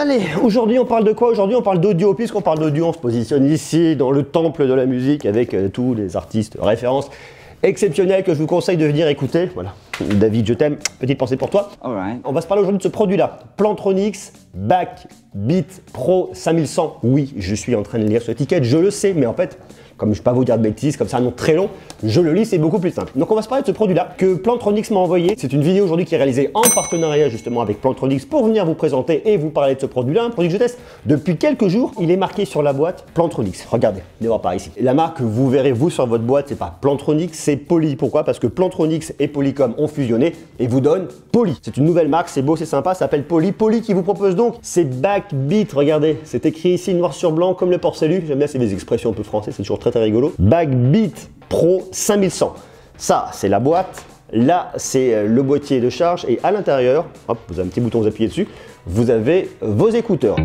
Allez, aujourd'hui on parle de quoi? Aujourd'hui on parle d'audio, puisqu'on parle d'audio, on se positionne ici dans le temple de la musique avec tous les artistes références exceptionnels que je vous conseille de venir écouter. Voilà, David, je t'aime, petite pensée pour toi. Alright. On va se parler aujourd'hui de ce produit-là, Plantronics Backbeat Pro 5100. Oui, je suis en train de lire cette étiquette, je le sais, mais en fait, comme je ne vais pas vous dire de bêtises, comme c'est un nom très long, je le lis, c'est beaucoup plus simple. Donc on va se parler de ce produit-là que Plantronics m'a envoyé. C'est une vidéo aujourd'hui qui est réalisée en partenariat justement avec Plantronics pour venir vous présenter et vous parler de ce produit-là, un produit que je teste depuis quelques jours. Il est marqué sur la boîte Plantronics. Regardez, venez voir par ici. La marque que vous verrez vous sur votre boîte, c'est pas Plantronics, c'est Poly. Pourquoi? Parce que Plantronics et Polycom ont fusionné et vous donnent Poly. C'est une nouvelle marque, c'est beau, c'est sympa, ça s'appelle Poly. Poly qui vous propose donc ces Backbeat. Regardez, c'est écrit ici noir sur blanc comme le porcelu. J'aime bien, c'est des expressions un peu françaises, c'est toujours très rigolo. Backbeat Pro 5100. Ça, c'est la boîte. Là, c'est le boîtier de charge. Et à l'intérieur, hop, vous avez un petit bouton, vous appuyez dessus. Vous avez vos écouteurs.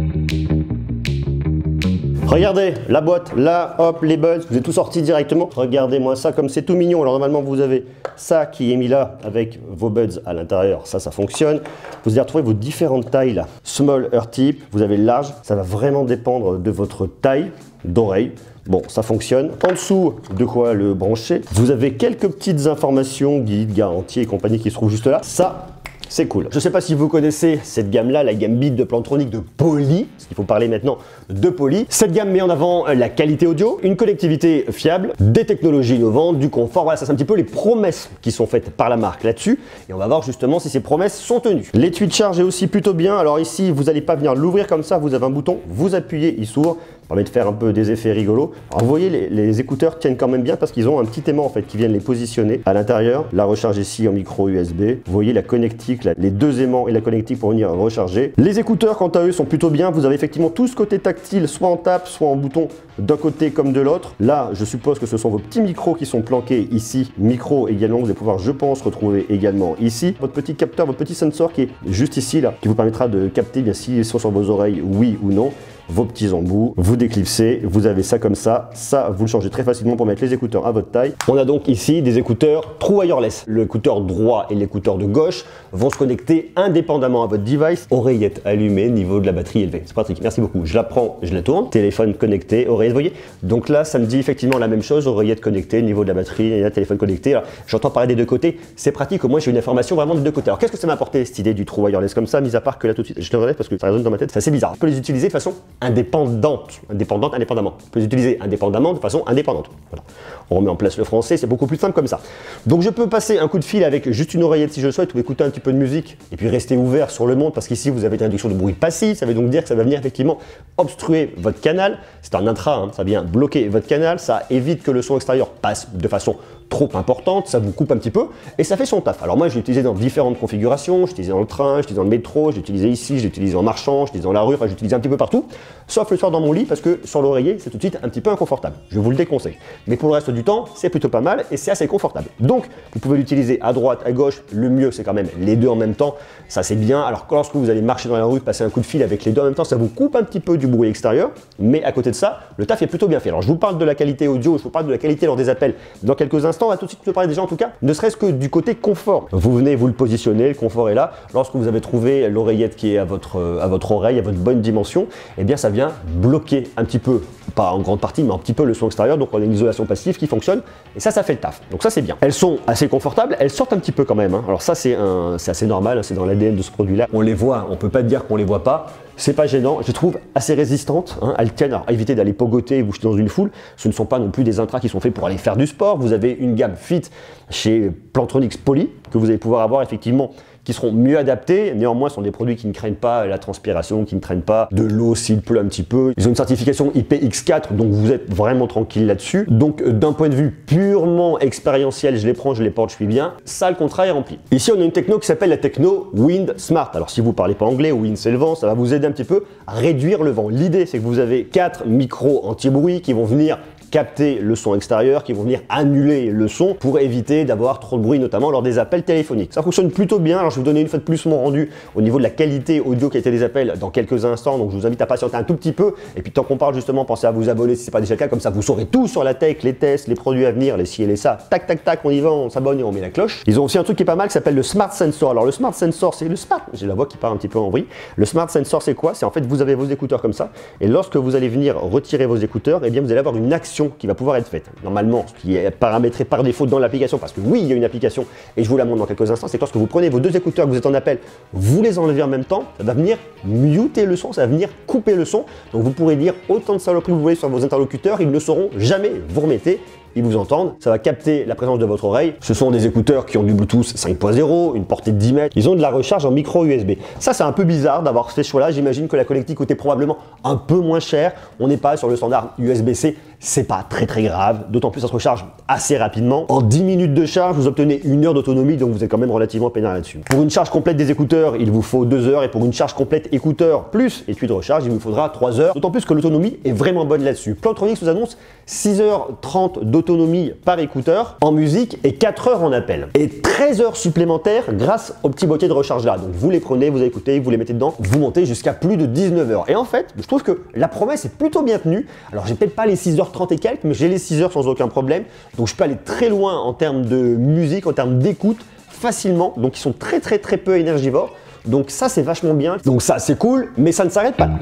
Regardez la boîte, là, hop, les buds, vous êtes tout sorti directement. Regardez-moi ça, comme c'est tout mignon. Alors normalement, vous avez ça qui est mis là avec vos buds à l'intérieur. Ça fonctionne. Vous allez retrouver vos différentes tailles là. Small, ear tip, vous avez le large. Ça va vraiment dépendre de votre taille d'oreille. Bon, ça fonctionne. En dessous, de quoi le brancher. Vous avez quelques petites informations, guide, garantie et compagnie qui se trouvent juste là. Ça, c'est cool. Je ne sais pas si vous connaissez cette gamme-là, la gamme Beat de Plantronics de Poly, parce qu'il faut parler maintenant de Poly. Cette gamme met en avant la qualité audio, une connectivité fiable, des technologies innovantes, du confort. Voilà, ça c'est un petit peu les promesses qui sont faites par la marque là-dessus. Et on va voir justement si ces promesses sont tenues. L'étui de charge est aussi plutôt bien. Alors ici, vous n'allez pas venir l'ouvrir comme ça. Vous avez un bouton, vous appuyez, il s'ouvre. Ça permet de faire un peu des effets rigolos. Alors vous voyez, les écouteurs tiennent quand même bien parce qu'ils ont un petit aimant en fait qui vient les positionner à l'intérieur. La recharge ici en micro USB. Vous voyez la connectique, là, les deux aimants et la connectique pour venir recharger. Les écouteurs quant à eux sont plutôt bien. Vous avez effectivement tout ce côté tactile, soit en tape, soit en bouton d'un côté comme de l'autre. Là, je suppose que ce sont vos petits micros qui sont planqués ici. Micro également, vous allez pouvoir, je pense, retrouver également ici. Votre petit capteur, votre petit sensor qui est juste ici, là, qui vous permettra de capter bien s'ils sont sur vos oreilles, oui ou non. Vos petits embouts, vous déclipsez, vous avez ça comme ça, vous le changez très facilement pour mettre les écouteurs à votre taille. On a donc ici des écouteurs True Wireless. L'écouteur droit et l'écouteur de gauche vont se connecter indépendamment à votre device. Oreillette allumée, niveau de la batterie élevé. C'est pratique, merci beaucoup. Je la prends, je la tourne, téléphone connecté, oreillette, vous voyez. Donc là, ça me dit effectivement la même chose, oreillette connectée, niveau de la batterie, et là, téléphone connecté. Alors, j'entends parler des deux côtés, c'est pratique, au moins j'ai une information vraiment des deux côtés. Alors qu'est-ce que ça m'a apporté cette idée du True Wireless comme ça, mis à part que là tout de suite, je le relève parce que ça résonne dans ma tête, c'est assez bizarre. On peut les utiliser de façon indépendamment. On peut les utiliser indépendamment, de façon indépendante. Voilà. On remet en place le français, c'est beaucoup plus simple comme ça. Donc je peux passer un coup de fil avec juste une oreillette si je le souhaite, ou écouter un petit peu de musique, et puis rester ouvert sur le monde, parce qu'ici vous avez une réduction de bruit passif, ça veut donc dire que ça va venir effectivement obstruer votre canal. C'est un intra, hein, ça vient bloquer votre canal, ça évite que le son extérieur passe de façon trop importante, ça vous coupe un petit peu et ça fait son taf. Alors moi je l'ai utilisé dans différentes configurations, je l'utilisais dans le train, je l'utilisais dans le métro, je l'ai utilisé ici, je l'ai utilisé en marchant, je l'ai utilisé dans la rue, enfin je l'ai utilisé un petit peu partout, sauf le soir dans mon lit parce que sur l'oreiller c'est tout de suite un petit peu inconfortable. Je vous le déconseille. Mais pour le reste du temps, c'est plutôt pas mal et c'est assez confortable. Donc vous pouvez l'utiliser à droite, à gauche, le mieux c'est quand même les deux en même temps, ça c'est bien. Alors lorsque vous allez marcher dans la rue, passer un coup de fil avec les deux en même temps, ça vous coupe un petit peu du bruit extérieur, mais à côté de ça, le taf est plutôt bien fait. Alors je vous parle de la qualité audio, je vous parle de la qualité lors des appels dans quelques instants, on va tout de suite te parler déjà en tout cas, ne serait-ce que du côté confort. Vous venez vous le positionner, le confort est là. Lorsque vous avez trouvé l'oreillette qui est à votre oreille, à votre bonne dimension, eh bien ça vient bloquer un petit peu, pas en grande partie, mais un petit peu le son extérieur. Donc on a une isolation passive qui fonctionne et ça fait le taf. Donc ça c'est bien. Elles sont assez confortables, elles sortent un petit peu quand même. Hein. Alors ça c'est assez normal, hein, c'est dans l'ADN de ce produit-là. On les voit, on peut pas dire qu'on les voit pas. C'est pas gênant, je les trouve assez résistantes, hein. Elles tiennent, alors évitez d'aller pogoter et vous jeter dans une foule, ce ne sont pas non plus des intras qui sont faits pour aller faire du sport. Vous avez une gamme Fit chez Plantronics Poly que vous allez pouvoir avoir effectivement qui seront mieux adaptés. Néanmoins, ce sont des produits qui ne craignent pas la transpiration, qui ne craignent pas de l'eau s'il pleut un petit peu. Ils ont une certification IPX4, donc vous êtes vraiment tranquille là-dessus. Donc d'un point de vue purement expérientiel, je les prends, je les porte, je suis bien. Ça, le contrat est rempli. Ici, on a une techno qui s'appelle la techno Wind Smart. Alors si vous ne parlez pas anglais, Wind c'est le vent, ça va vous aider un petit peu à réduire le vent. L'idée, c'est que vous avez 4 micros anti-bruit qui vont venir capter le son extérieur, qui vont venir annuler le son pour éviter d'avoir trop de bruit, notamment lors des appels téléphoniques. Ça fonctionne plutôt bien. Alors je vais vous donner une fois de plus mon rendu au niveau de la qualité audio qualité des appels dans quelques instants, donc je vous invite à patienter un tout petit peu. Et puis tant qu'on parle justement, pensez à vous abonner si ce n'est pas déjà le cas, comme ça vous saurez tout sur la tech, les tests, les produits à venir, les ci et les ça. Tac tac tac, on y va, on s'abonne et on met la cloche. Ils ont aussi un truc qui est pas mal qui s'appelle le Smart Sensor. Alors le Smart Sensor, c'est le Smart, j'ai la voix qui part un petit peu en vrille. Le Smart Sensor, c'est quoi? C'est en fait vous avez vos écouteurs comme ça, et lorsque vous allez venir retirer vos écouteurs, et bien vous allez avoir une action qui va pouvoir être faite. Normalement, ce qui est paramétré par défaut dans l'application, parce que oui, il y a une application et je vous la montre dans quelques instants, c'est que lorsque vous prenez vos deux écouteurs que vous êtes en appel, vous les enlevez en même temps, ça va venir muter le son, ça va venir couper le son. Donc vous pourrez dire autant de saloperies que vous voulez sur vos interlocuteurs, ils ne sauront jamais vous remettez. Ils vous entendent, ça va capter la présence de votre oreille. Ce sont des écouteurs qui ont du Bluetooth 5.0, une portée de 10 mètres. Ils ont de la recharge en micro USB. Ça, c'est un peu bizarre d'avoir fait ce choix-là. J'imagine que la connectique coûtait probablement un peu moins cher. On n'est pas sur le standard USB-C. C'est pas très grave. D'autant plus, ça se recharge assez rapidement. En 10 minutes de charge, vous obtenez 1 heure d'autonomie, donc vous êtes quand même relativement peinard là-dessus. Pour une charge complète des écouteurs, il vous faut 2 heures. Et pour une charge complète écouteurs plus étui de recharge, il vous faudra 3 heures. D'autant plus que l'autonomie est vraiment bonne là-dessus. Plantronics nous annonce 6h30 d'autonomie par écouteur en musique et 4 heures en appel. Et 13 heures supplémentaires grâce au petit boîtier de recharge là. Donc vous les prenez, vous écoutez, vous les mettez dedans, vous montez jusqu'à plus de 19 heures. Et en fait, je trouve que la promesse est plutôt bien tenue. Alors j'ai peut-être pas les 6h30 et quelques, mais j'ai les 6 heures sans aucun problème. Donc je peux aller très loin en termes de musique, en termes d'écoute, facilement. Donc ils sont très peu énergivores. Donc ça c'est vachement bien, donc ça c'est cool, mais ça ne s'arrête pas là.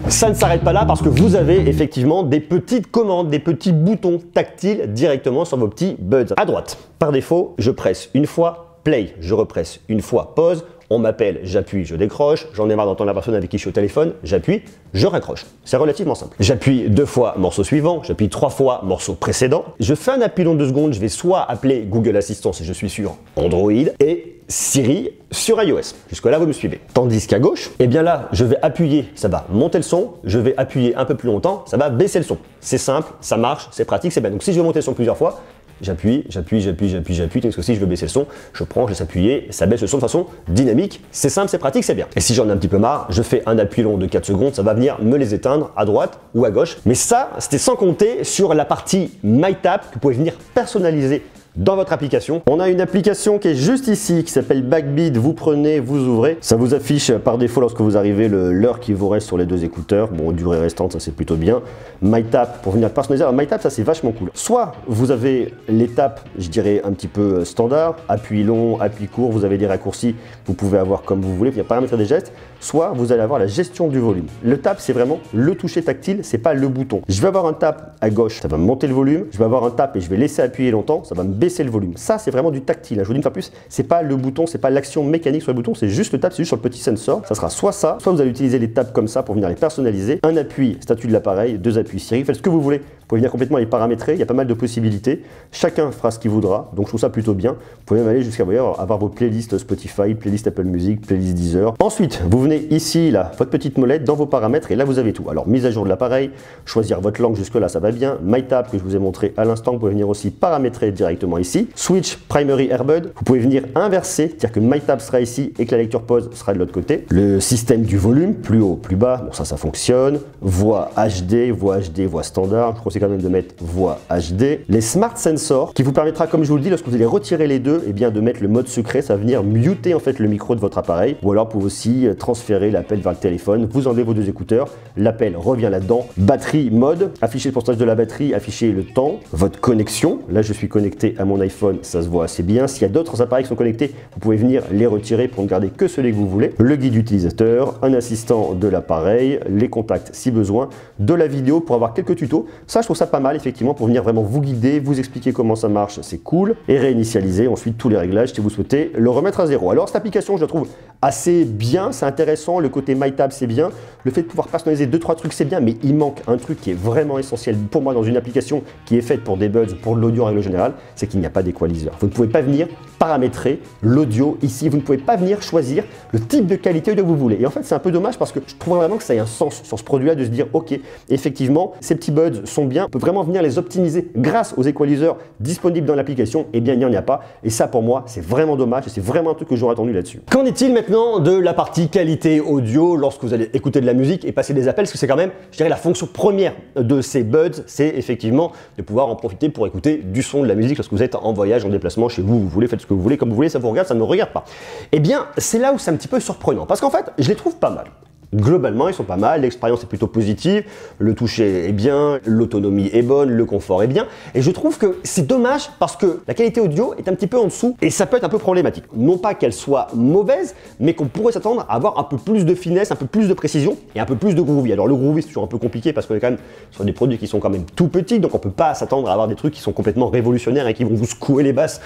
Ça ne s'arrête pas là parce que vous avez effectivement des petites commandes, des petits boutons tactiles directement sur vos petits buds. À droite, par défaut, je presse une fois play, je represse une fois pause, on m'appelle, j'appuie, je décroche, j'en ai marre d'entendre la personne avec qui je suis au téléphone, j'appuie, je raccroche. C'est relativement simple. J'appuie 2 fois morceau suivant, j'appuie 3 fois morceau précédent, je fais un appui long de 2 secondes, je vais soit appeler Google Assistant si je suis sur Android et Siri sur iOS. Jusque-là, vous me suivez. Tandis qu'à gauche, eh bien là, je vais appuyer, ça va monter le son, je vais appuyer un peu plus longtemps, ça va baisser le son. C'est simple, ça marche, c'est pratique, c'est bien. Donc si je veux monter le son plusieurs fois, j'appuie, tandis que si je veux baisser le son, je prends, je laisse appuyer, ça baisse le son de façon dynamique. C'est simple, c'est pratique, c'est bien. Et si j'en ai un petit peu marre, je fais un appui long de 4 secondes, ça va venir me les éteindre à droite ou à gauche. Mais ça, c'était sans compter sur la partie MyTap que vous pouvez venir personnaliser dans votre application. On a une application qui est juste ici, qui s'appelle Backbeat. Vous prenez, vous ouvrez. Ça vous affiche par défaut lorsque vous arrivez l'heure qui vous reste sur les 2 écouteurs. Bon, durée restante, ça c'est plutôt bien. MyTap pour venir personnaliser. Alors MyTap, ça c'est vachement cool. Soit vous avez l'étape, je dirais un petit peu standard, appui long, appui court, vous avez des raccourcis, vous pouvez avoir comme vous voulez, il y a paramétrer des gestes. Soit vous allez avoir la gestion du volume. Le tap, c'est vraiment le toucher tactile, c'est pas le bouton. Je vais avoir un tap à gauche, ça va monter le volume. Je vais avoir un tap et je vais laisser appuyer longtemps, ça va me baisser le volume. Ça, c'est vraiment du tactile. Je vous dis une fois plus, c'est pas le bouton, c'est pas l'action mécanique sur le bouton, c'est juste le tap, c'est juste sur le petit sensor. Ça sera soit ça, soit vous allez utiliser les taps comme ça pour venir les personnaliser. Un appui, statut de l'appareil, 2 appuis Siri, faites ce que vous voulez. Vous pouvez venir complètement les paramétrer, il y a pas mal de possibilités. Chacun fera ce qu'il voudra, donc je trouve ça plutôt bien. Vous pouvez même aller jusqu'à avoir vos playlists Spotify, playlist Apple Music, playlist Deezer. Ensuite, vous venez ici, là, votre petite molette dans vos paramètres et là vous avez tout. Alors mise à jour de l'appareil, choisir votre langue jusque là ça va bien. MyTap que je vous ai montré à l'instant, vous pouvez venir aussi paramétrer directement ici. Switch Primary Airbud, vous pouvez venir inverser, c'est-à-dire que MyTap sera ici et que la lecture pause sera de l'autre côté. Le système du volume, plus haut, plus bas, bon ça fonctionne. Voix HD, voix standard, je conseille quand même de mettre voix HD. Les Smart Sensors qui vous permettra, comme je vous le dis, lorsque vous allez retirer les deux, et bien de mettre le mode secret, ça va venir muter en fait le micro de votre appareil. Ou alors vous pouvez aussi transférer l'appel vers le téléphone, vous enlevez vos 2 écouteurs, l'appel revient là-dedans, batterie mode, afficher le pourcentage de la batterie, afficher le temps, votre connexion, là je suis connecté à mon iPhone, ça se voit assez bien, s'il y a d'autres appareils qui sont connectés, vous pouvez venir les retirer pour ne garder que celui que vous voulez, le guide utilisateur, un assistant de l'appareil, les contacts si besoin, de la vidéo pour avoir quelques tutos, ça je trouve ça pas mal effectivement pour venir vraiment vous guider, vous expliquer comment ça marche, c'est cool, et réinitialiser ensuite tous les réglages si vous souhaitez le remettre à zéro. Alors cette application je la trouve assez bien, c'est intéressant, le côté MyTab c'est bien, le fait de pouvoir personnaliser 2-3 trucs c'est bien, mais il manque un truc qui est vraiment essentiel pour moi dans une application qui est faite pour des buds, pour l'audio en règle générale, c'est qu'il n'y a pas d'équaliseur. Vous ne pouvez pas venir paramétrer l'audio ici, vous ne pouvez pas venir choisir le type de qualité que vous voulez. Et en fait c'est un peu dommage parce que je trouve vraiment que ça ait un sens sur ce produit là de se dire ok, effectivement ces petits buds sont bien, on peut vraiment venir les optimiser grâce aux équaliseurs disponibles dans l'application, et bien il n'y en a pas, et ça pour moi c'est vraiment dommage et c'est vraiment un truc que j'aurais attendu là-dessus. Qu'en est-il maintenant maintenant de la partie qualité audio lorsque vous allez écouter de la musique et passer des appels, parce que c'est quand même, je dirais, la fonction première de ces buds, c'est effectivement de pouvoir en profiter pour écouter du son, de la musique lorsque vous êtes en voyage, en déplacement, chez vous, vous voulez, faites ce que vous voulez, comme vous voulez, ça vous regarde, ça ne me regarde pas. Eh bien, c'est là où c'est un petit peu surprenant, parce qu'en fait, je les trouve pas mal. Globalement, ils sont pas mal, l'expérience est plutôt positive, le toucher est bien, l'autonomie est bonne, le confort est bien, et je trouve que c'est dommage parce que la qualité audio est un petit peu en dessous et ça peut être un peu problématique. Non pas qu'elle soit mauvaise, mais qu'on pourrait s'attendre à avoir un peu plus de finesse, un peu plus de précision et un peu plus de groovy. Alors le groovy, c'est toujours un peu compliqué parce qu'on est quand même sur des produits qui sont quand même tout petits, donc on peut pas s'attendre à avoir des trucs qui sont complètement révolutionnaires et qui vont vous secouer les basses.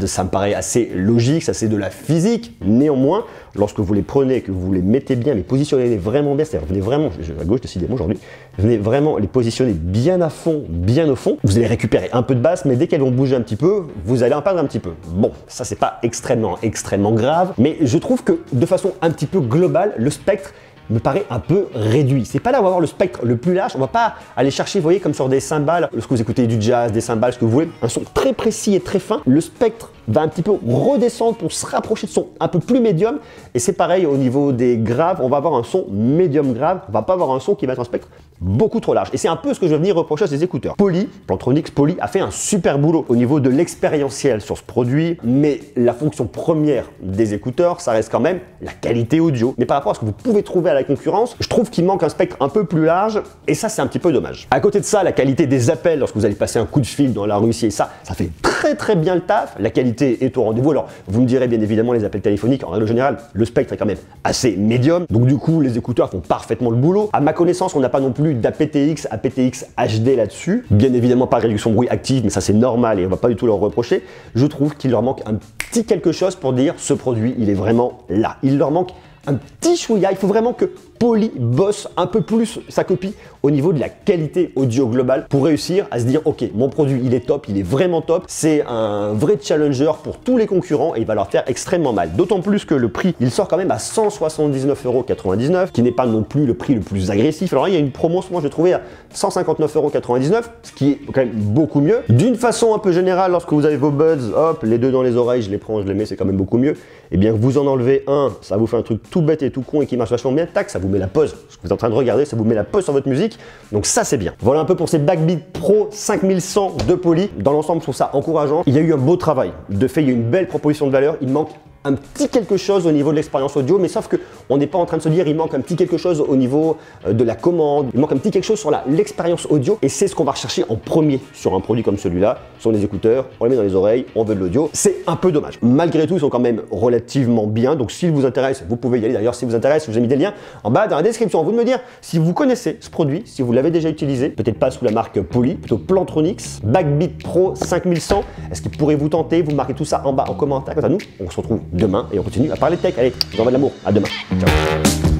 Ça me paraît assez logique, ça c'est de la physique. Néanmoins, lorsque vous les prenez, que vous les mettez bien, les positionnez vraiment bien, c'est-à-dire venez vraiment, à gauche décidément aujourd'hui, venez vraiment les positionner bien à fond, bien au fond, vous allez récupérer un peu de basse, mais dès qu'elles vont bouger un petit peu, vous allez en perdre un petit peu. Bon, ça c'est pas extrêmement grave, mais je trouve que de façon un petit peu globale, le spectre me paraît un peu réduit. C'est pas là où on va avoir le spectre le plus large, on va pas aller chercher, vous voyez, comme sur des cymbales, lorsque vous écoutez du jazz, des cymbales, ce que vous voulez, un son très précis et très fin, le spectre va un petit peu redescendre pour se rapprocher de son un peu plus médium, et c'est pareil au niveau des graves, on va avoir un son médium grave, on va pas avoir un son qui va être un spectre beaucoup trop large, et c'est un peu ce que je vais venir reprocher à ces écouteurs. Plantronics Poly a fait un super boulot au niveau de l'expérientiel sur ce produit, mais la fonction première des écouteurs, ça reste quand même la qualité audio. Mais par rapport à ce que vous pouvez trouver à la concurrence, je trouve qu'il manque un spectre un peu plus large, et ça c'est un petit peu dommage. À côté de ça, la qualité des appels, lorsque vous allez passer un coup de fil dans la rue ici, et ça fait très bien le taf, la qualité est au rendez-vous. Alors vous me direz bien évidemment les appels téléphoniques, en règle générale, le spectre est quand même assez médium, donc du coup les écouteurs font parfaitement le boulot. À ma connaissance, on n'a pas non plus d'aptX, aptX HD là-dessus, bien évidemment pas de réduction de bruit active, mais ça c'est normal et on va pas du tout leur reprocher. Je trouve qu'il leur manque un petit quelque chose pour dire ce produit il est vraiment là. Il leur manque un petit chouïa, il faut vraiment que Poly bosse un peu plus sa copie au niveau de la qualité audio globale pour réussir à se dire ok, mon produit il est top, il est vraiment top, c'est un vrai challenger pour tous les concurrents et il va leur faire extrêmement mal. D'autant plus que le prix, il sort quand même à 179,99 €, qui n'est pas non plus le prix le plus agressif. Alors là, il y a une promo, moi je l'ai trouvé à 159,99 €, ce qui est quand même beaucoup mieux. D'une façon un peu générale, lorsque vous avez vos buds, hop, les deux dans les oreilles, je les prends, je les mets, c'est quand même beaucoup mieux. Et bien vous en enlevez un, ça vous fait un truc tout bête et tout con et qui marche vachement bien, tac, ça vous met la pause. Ce que vous êtes en train de regarder, ça vous met la pause sur votre musique. Donc ça c'est bien. Voilà un peu pour ces Backbeat Pro 5100 de Poly. Dans l'ensemble, je trouve ça encourageant. Il y a eu un beau travail. De fait, il y a une belle proposition de valeur. Il manque un petit quelque chose au niveau de l'expérience audio, mais sauf que on n'est pas en train de se dire il manque un petit quelque chose au niveau de la commande, il manque un petit quelque chose sur l'expérience audio, et c'est ce qu'on va rechercher en premier sur un produit comme celui-là. Ce sont des écouteurs, on les met dans les oreilles, on veut de l'audio. C'est un peu dommage. Malgré tout, ils sont quand même relativement bien, donc s'ils vous intéressent, vous pouvez y aller. D'ailleurs, si vous intéresse, je vous ai mis des liens en bas dans la description. À vous de me dire si vous connaissez ce produit, si vous l'avez déjà utilisé, peut-être pas sous la marque Poly, plutôt Plantronics, Backbeat Pro 5100. Est-ce qu'il pourrait vous tenter? Vous marquez tout ça en bas en commentaire. Quant à nous, on se retrouve demain et on continue à parler de tech. Allez, je vous envoie de l'amour. À demain. Ciao.